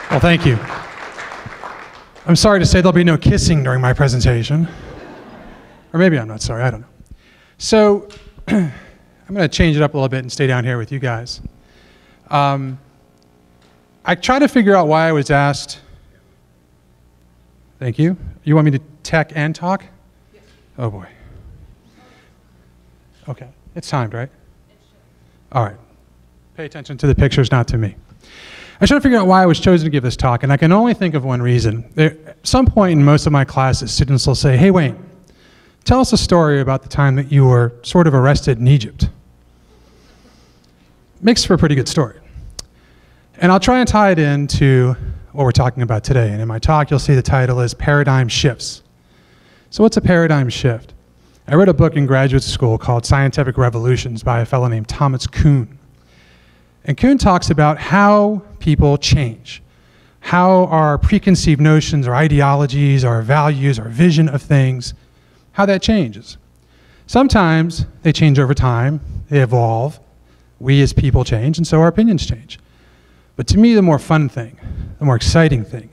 Well, thank you. I'm sorry to say there'll be no kissing during my presentation. Or maybe I'm not sorry, I don't know. So, I'm going to change it up a little bit and stay down here with you guys. I tried to figure out why I was asked. Thank you. You want me to tech and talk? Yes. Oh boy. Okay, it's timed, right? All right. Pay attention to the pictures, not to me. I was trying to figure out why I was chosen to give this talk, and I can only think of one reason. At some point in most of my classes, students will say, "Hey, Wayne, tell us a story about the time that you were sort of arrested in Egypt." Makes for a pretty good story. And I'll try and tie it into what we're talking about today. And in my talk, you'll see the title is Paradigm Shifts. So what's a paradigm shift? I read a book in graduate school called Scientific Revolutions by a fellow named Thomas Kuhn. And Kuhn talks about how people change, how our preconceived notions, our ideologies, our values, our vision of things, how that changes. Sometimes they change over time, they evolve, we as people change, and so our opinions change. But to me, the more fun thing, the more exciting thing,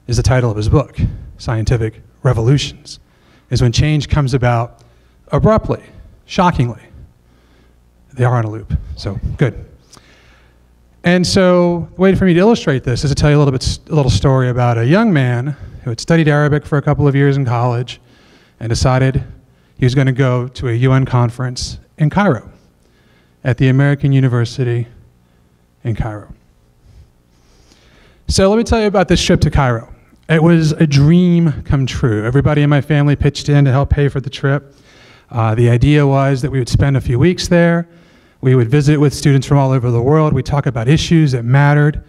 is the title of his book, Scientific Revolutions, is when change comes about abruptly, shockingly. They are on a loop, so good. And so the way for me to illustrate this is to tell you a little story about a young man who had studied Arabic for a couple of years in college and decided he was going to go to a UN conference in Cairo, at the American University in Cairo. So let me tell you about this trip to Cairo. It was a dream come true. Everybody in my family pitched in to help pay for the trip. The idea was that we would spend a few weeks there. We would visit with students from all over the world. We'd talk about issues that mattered,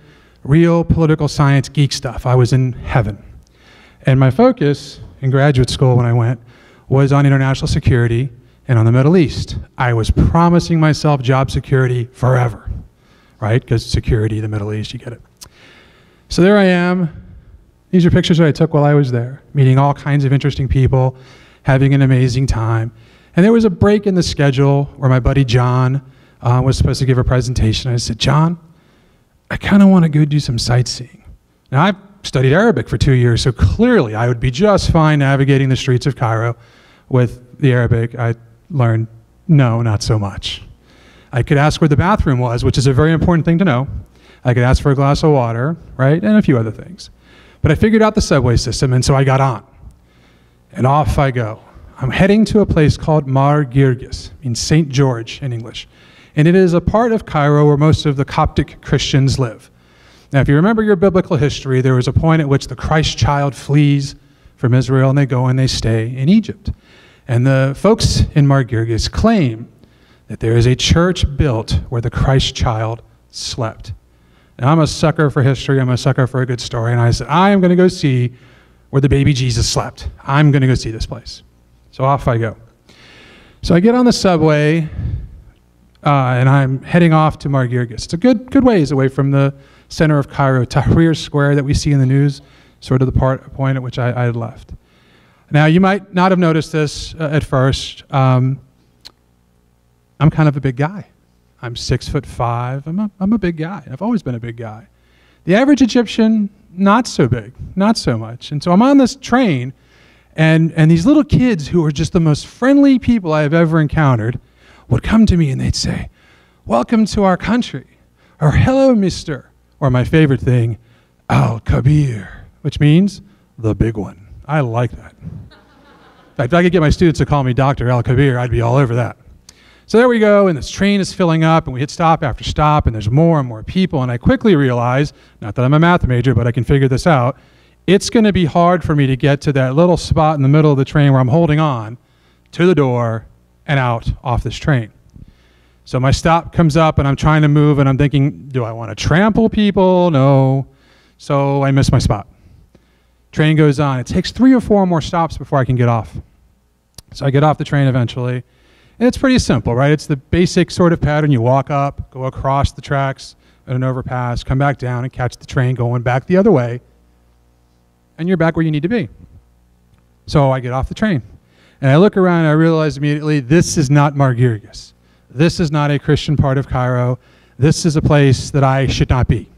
real political science geek stuff. I was in heaven. And my focus in graduate school when I went was on international security and on the Middle East. I was promising myself job security forever, right? Because security, the Middle East, you get it. So there I am. These are pictures that I took while I was there, meeting all kinds of interesting people, having an amazing time. And there was a break in the schedule where my buddy John was supposed to give a presentation. I said, "John, I kind of want to go do some sightseeing." Now, I've studied Arabic for 2 years, so clearly I would be just fine navigating the streets of Cairo with the Arabic. I learned, no, not so much. I could ask where the bathroom was, which is a very important thing to know. I could ask for a glass of water, right, and a few other things. But I figured out the subway system, and so I got on. And off I go. I'm heading to a place called Mar Girgis, means St. George in English. And it is a part of Cairo where most of the Coptic Christians live. Now, if you remember your biblical history, there was a point at which the Christ child flees from Israel, and they go and they stay in Egypt. And the folks in Mar Girgis claim that there is a church built where the Christ child slept. Now, I'm a sucker for history. I'm a sucker for a good story. And I said, I am going to go see where the baby Jesus slept. I'm going to go see this place. So off I go. So I get on the subway, and I'm heading off to Mar Girgis. It's a good ways away from the center of Cairo, Tahrir Square that we see in the news, sort of the point at which I had left. Now, you might not have noticed this at first. I'm kind of a big guy. I'm 6'5". I'm a big guy. I've always been a big guy. The average Egyptian, not so big, not so much. And so I'm on this train, and these little kids who are just the most friendly people I have ever encountered would come to me and they'd say, "Welcome to our country," or "Hello, mister," or my favorite thing, "Al-Kabir," which means the big one. I like that. In fact, if I could get my students to call me Dr. Al-Kabir, I'd be all over that. So there we go, and this train is filling up, and we hit stop after stop, and there's more and more people, and I quickly realize, not that I'm a math major, but I can figure this out, it's going to be hard for me to get to that little spot in the middle of the train where I'm holding on to the door and out off this train. So my stop comes up, and I'm trying to move, and I'm thinking, do I want to trample people? No. So I miss my spot. Train goes on. It takes 3 or 4 more stops before I can get off. So I get off the train eventually. And it's pretty simple, right? It's the basic sort of pattern. You walk up, go across the tracks at an overpass, come back down and catch the train going back the other way, and you're back where you need to be. So I get off the train. And I look around and I realize immediately, this is not Mar Girgis. This is not a Christian part of Cairo. This is a place that I should not be.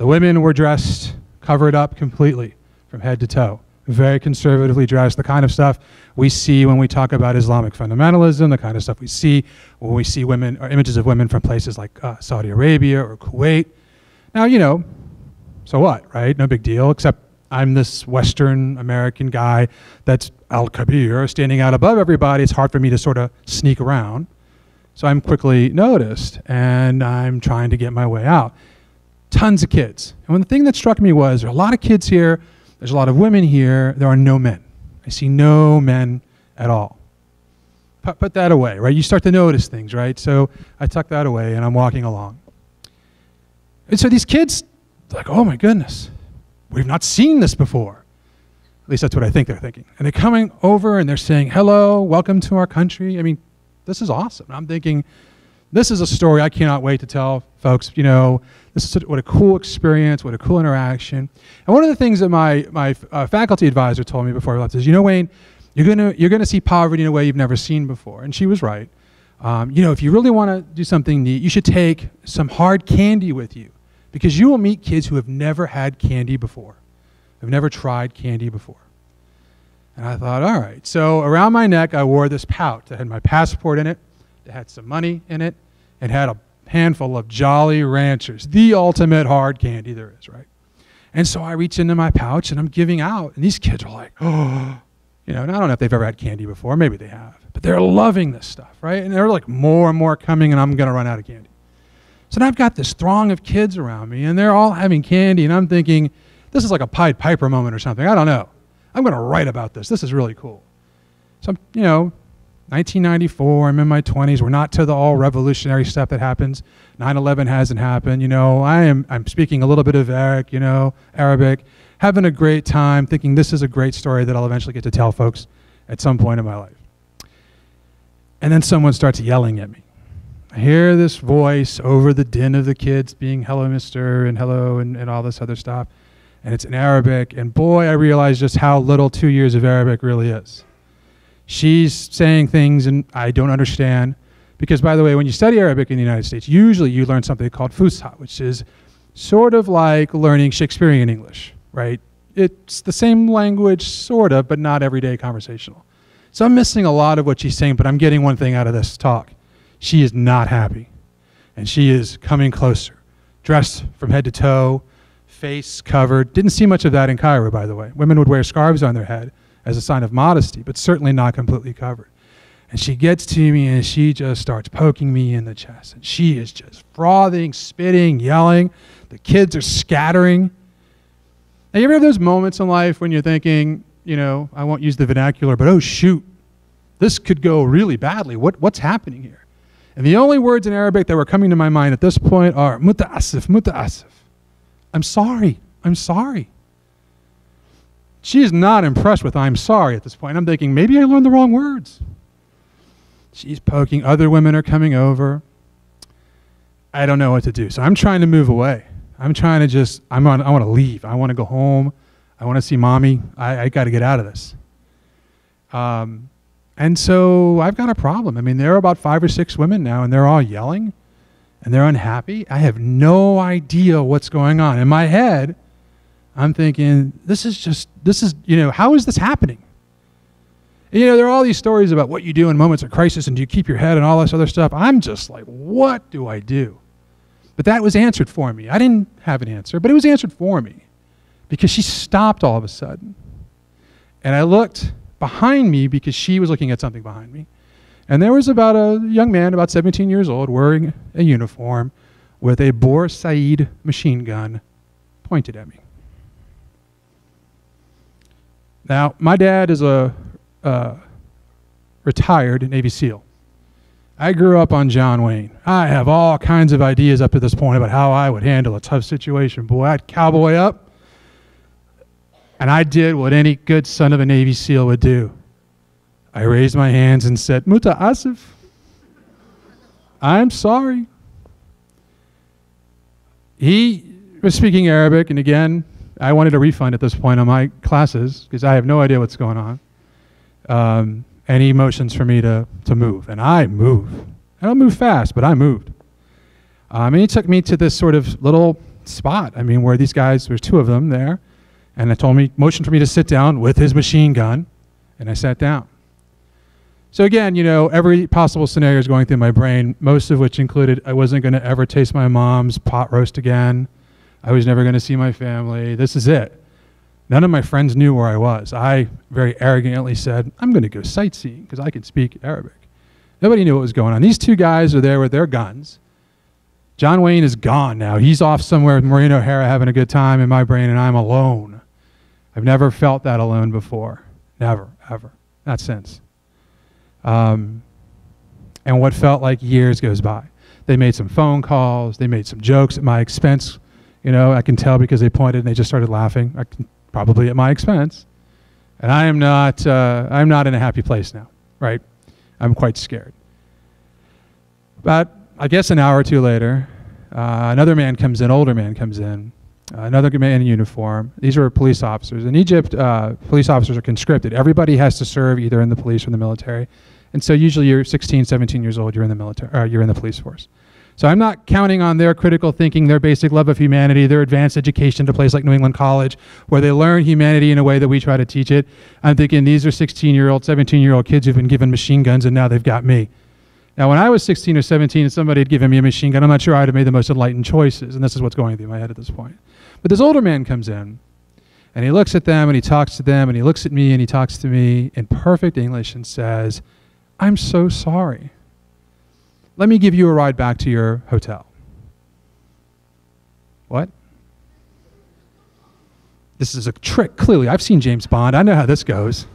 The women were dressed, covered up completely from head to toe, very conservatively dressed, the kind of stuff we see when we talk about Islamic fundamentalism, the kind of stuff we see when we see women or images of women from places like Saudi Arabia or Kuwait. Now, you know, so what, right? No big deal, except I'm this Western American guy that's al-Kabir, standing out above everybody. It's hard for me to sort of sneak around. So I'm quickly noticed, and I'm trying to get my way out. Tons of kids. And the thing that struck me was there are a lot of kids here, there's a lot of women here, there are no men. I see no men at all. Put that away, right? You start to notice things, right? So I tuck that away, and I'm walking along. And so these kids, like, oh my goodness, we've not seen this before. At least that's what I think they're thinking. And they're coming over and they're saying, hello, welcome to our country. I mean, this is awesome. I'm thinking, this is a story I cannot wait to tell folks. You know, this is what a cool experience, what a cool interaction. And one of the things that my faculty advisor told me before I left is, you know, Wayne, you're gonna see poverty in a way you've never seen before. And she was right. You know, if you really want to do something neat, you should take some hard candy with you, because you will meet kids who have never had candy before, have never tried candy before. And I thought, all right. So around my neck, I wore this pouch that had my passport in it, that had some money in it, and had a handful of Jolly Ranchers, the ultimate hard candy there is, right? And so I reach into my pouch and I'm giving out, and these kids are like, oh, you know, and I don't know if they've ever had candy before, maybe they have, but they're loving this stuff, right? And they're like more and more coming, and I'm gonna run out of candy. So now I've got this throng of kids around me, and they're all having candy, and I'm thinking, this is like a Pied Piper moment or something, I don't know. I'm gonna write about this, this is really cool. So I'm, you know, 1994, I'm in my 20s, we're not to the all revolutionary stuff that happens. 9/11 hasn't happened, you know, I'm speaking a little bit of Arabic, having a great time, thinking this is a great story that I'll eventually get to tell folks at some point in my life. And then someone starts yelling at me. I hear this voice over the din of the kids being hello mister and hello and all this other stuff. And it's in Arabic, and boy, I realized just how little 2 years of Arabic really is. She's saying things and I don't understand, because by the way, when you study Arabic in the United States, usually you learn something called Fusha, which is sort of like learning Shakespearean English, right? It's the same language, sort of, but not everyday conversational. So I'm missing a lot of what she's saying, but I'm getting one thing out of this talk. She is not happy, and she is coming closer, dressed from head to toe, face covered. Didn't see much of that in Cairo, by the way. Women would wear scarves on their head as a sign of modesty, but certainly not completely covered. And she gets to me, and she just starts poking me in the chest, and she is just frothing, spitting, yelling. The kids are scattering. Now, you ever have those moments in life when you're thinking, you know, I won't use the vernacular, but oh shoot, this could go really badly. What's happening here? And the only words in Arabic that were coming to my mind at this point are muta'assif, muta'assif. I'm sorry, I'm sorry. She is not impressed with I'm sorry at this point. I'm thinking, maybe I learned the wrong words. She's poking, other women are coming over. I don't know what to do. So I'm trying to move away. I'm trying to just, I want to leave. I want to go home. I want to see mommy. I got to get out of this. And so I've got a problem. I mean, there are about 5 or 6 women now, and they're all yelling, and they're unhappy. I have no idea what's going on. In my head, I'm thinking, you know, how is this happening? And, you know, there are all these stories about what you do in moments of crisis, and do you keep your head and all this other stuff. I'm just like, what do I do? But that was answered for me. I didn't have an answer, but it was answered for me, because she stopped all of a sudden. And I looked behind me, because she was looking at something behind me. And there was about a young man, about 17 years old, wearing a uniform with a Bor Said machine gun pointed at me. Now, my dad is a retired Navy SEAL. I grew up on John Wayne. I have all kinds of ideas up to this point about how I would handle a tough situation. Boy, I'd cowboy up, and I did what any good son of a Navy SEAL would do. I raised my hands and said, Muta'assif, I'm sorry. He was speaking Arabic, and again, I wanted a refund at this point on my classes because I have no idea what's going on. And he motions for me to move, and I move. I don't move fast, but I moved. And he took me to this sort of little spot. I mean, where these guys, there's two of them there, and motioned for me to sit down with his machine gun, and I sat down. So again, you know, every possible scenario is going through my brain, most of which included I wasn't going to ever taste my mom's pot roast again. I was never going to see my family. This is it. None of my friends knew where I was. I very arrogantly said, I'm going to go sightseeing because I can speak Arabic. Nobody knew what was going on. These two guys are there with their guns. John Wayne is gone now. He's off somewhere with Maureen O'Hara having a good time in my brain, and I'm alone. I've never felt that alone before. Never, ever. Not since. And what felt like years goes by. They made some phone calls. They made some jokes at my expense. You know, I can tell because they pointed and they just started laughing. Probably at my expense. And I'm not in a happy place now, right? I'm quite scared. But I guess an hour or two later, another man comes in, older man comes in, another man in uniform. These are police officers. In Egypt, police officers are conscripted. Everybody has to serve either in the police or in the military. And so usually you're 16, 17 years old, you're in the military, or you're in the police force. So I'm not counting on their critical thinking, their basic love of humanity, their advanced education to a place like New England College, where they learn humanity in a way that we try to teach it. I'm thinking these are 16-year-old, 17-year-old kids who've been given machine guns and now they've got me. Now, when I was 16 or 17 and somebody had given me a machine gun, I'm not sure I'd have made the most enlightened choices, and this is what's going through my head at this point. But this older man comes in, and he looks at them, and he talks to them, and he looks at me, and he talks to me in perfect English and says, I'm so sorry. Let me give you a ride back to your hotel. What? This is a trick, clearly. I've seen James Bond. I know how this goes.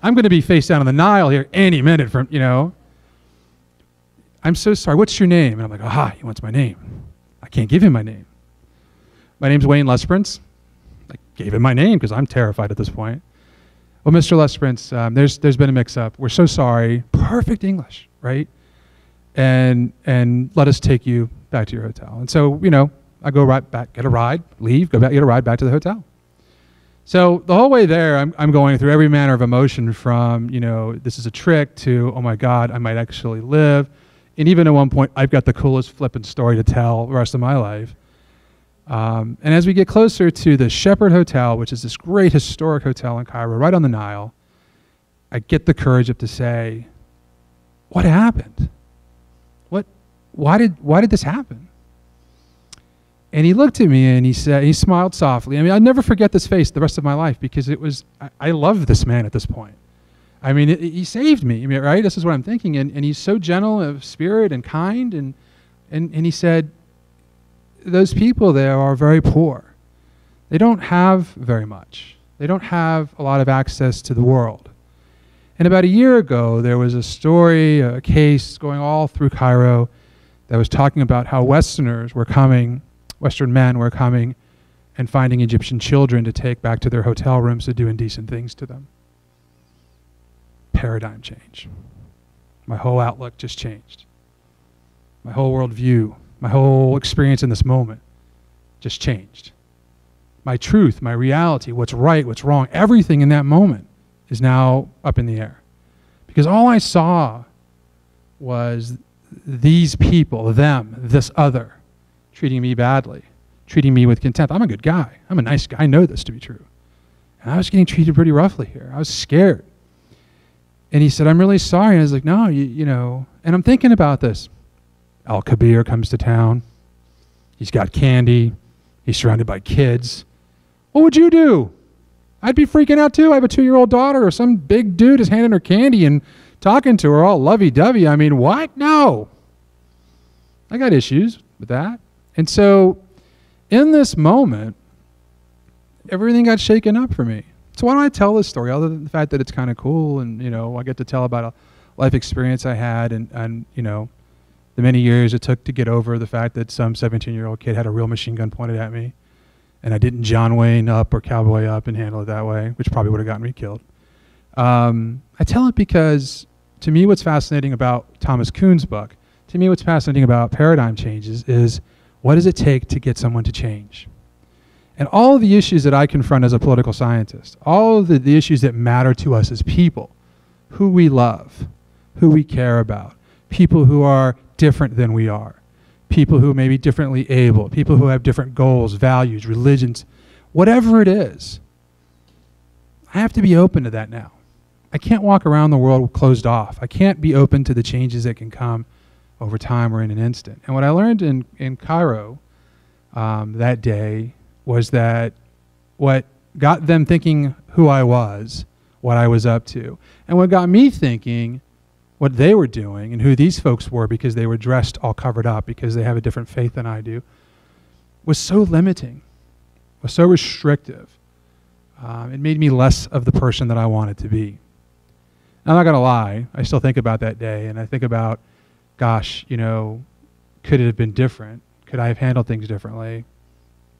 I'm going to be face down on the Nile here any minute from, you know. I'm so sorry. What's your name? And I'm like, aha, he wants my name. I can't give him my name. My name's Wayne Lesperance. I gave him my name because I'm terrified at this point. Well, Mr. Lesperance, there's been a mix-up. We're so sorry. Perfect English, right? And let us take you back to your hotel. And so, you know, I go right back, get a ride, leave, go back, get a ride back to the hotel. So the whole way there, I'm going through every manner of emotion from, you know, this is a trick to, oh my God, I might actually live. And even at one point, I've got the coolest flippant story to tell the rest of my life. And as we get closer to the Shepherd Hotel, which is this great historic hotel in Cairo, right on the Nile, I get the courage up to say, what happened? Why did this happen? And he looked at me and he said, he smiled softly. I mean, I'll never forget this face the rest of my life because it was, I love this man at this point. I mean, he saved me, I mean, right? This is what I'm thinking. And he's so gentle of spirit and kind. And he said, those people there are very poor. They don't have very much. They don't have a lot of access to the world. And about a year ago, there was a story, a case going all through Cairo that was talking about how Westerners were coming, Western men were coming and finding Egyptian children to take back to their hotel rooms to do indecent things to them. Paradigm change. My whole outlook just changed. My whole worldview, my whole experience in this moment just changed. My truth, my reality, what's right, what's wrong, everything in that moment is now up in the air. Because all I saw was these people, them, this other, treating me badly, treating me with contempt. I'm a good guy. I'm a nice guy. I know this to be true. And I was getting treated pretty roughly here. I was scared. And he said, I'm really sorry. And I was like, no, you know. And I'm thinking about this. Al-Kabir comes to town. He's got candy. He's surrounded by kids. What would you do? I'd be freaking out too. I have a 2-year-old daughter, or some big dude is handing her candy and talking to her all lovey-dovey. I mean, what? No. I got issues with that. And so in this moment, everything got shaken up for me. So why don't I tell this story, other than the fact that it's kind of cool and, you know, I get to tell about a life experience I had and you know, the many years it took to get over the fact that some 17-year-old kid had a real machine gun pointed at me and I didn't John Wayne up or cowboy up and handle it that way, which probably would have gotten me killed. I tell it because to me what's fascinating about Thomas Kuhn's book, to me what's fascinating about paradigm changes is what does it take to get someone to change? And all of the issues that I confront as a political scientist, all of the issues that matter to us as people, who we love, who we care about, people who are different than we are, people who may be differently able, people who have different goals, values, religions, whatever it is. I have to be open to that now. I can't walk around the world closed off. I can't be open to the changes that can come over time or in an instant. And what I learned in Cairo that day was that what got them thinking who I was, what I was up to, and what got me thinking what they were doing and who these folks were because they were dressed all covered up because they have a different faith than I do, was so limiting, was so restrictive. It made me less of the person that I wanted to be. I'm not going to lie, I still think about that day, and I think about, gosh, you know, could it have been different? Could I have handled things differently?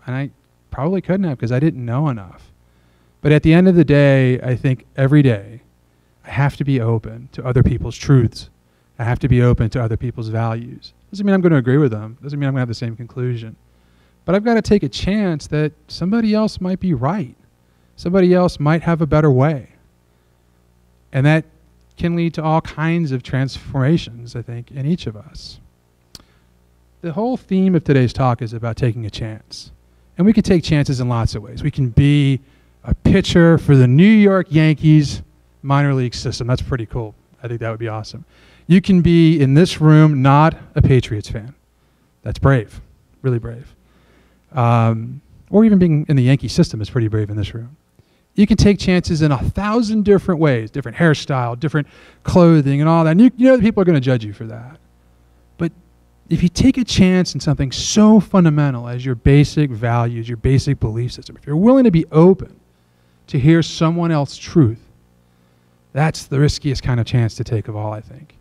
And I probably couldn't have because I didn't know enough. But at the end of the day, I think every day, I have to be open to other people's truths. I have to be open to other people's values. Doesn't mean I'm going to agree with them. Doesn't mean I'm going to have the same conclusion. But I've got to take a chance that somebody else might be right. Somebody else might have a better way. And that can lead to all kinds of transformations, I think, in each of us. The whole theme of today's talk is about taking a chance. And we can take chances in lots of ways. We can be a pitcher for the New York Yankees minor league system. That's pretty cool. I think that would be awesome. You can be in this room not a Patriots fan. That's brave, really brave. Or even being in the Yankee system is pretty brave in this room. You can take chances in 1,000 different ways, different hairstyle, different clothing and all that. And you know that people are going to judge you for that. But if you take a chance in something so fundamental as your basic values, your basic belief system, if you're willing to be open to hear someone else's truth, that's the riskiest kind of chance to take of all, I think.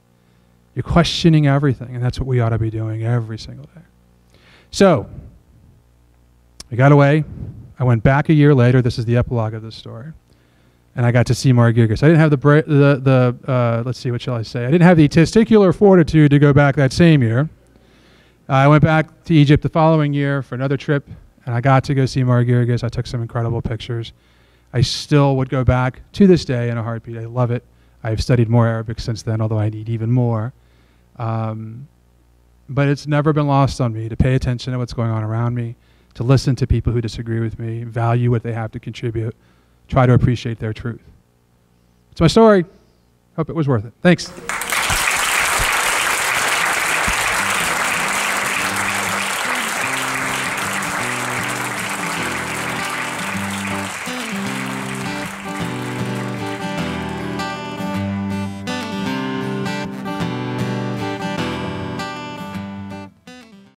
You're questioning everything, and that's what we ought to be doing every single day. So, I got away. I went back a year later. This is the epilogue of this story. And I got to see Margiris. I didn't have let's see, what shall I say? I didn't have the testicular fortitude to go back that same year. I went back to Egypt the following year for another trip, and I got to go see Margiris. I took some incredible pictures. I still would go back to this day in a heartbeat. I love it. I've studied more Arabic since then, although I need even more. But it's never been lost on me to pay attention to what's going on around me, to listen to people who disagree with me, value what they have to contribute, try to appreciate their truth. It's my story. Hope it was worth it. Thanks.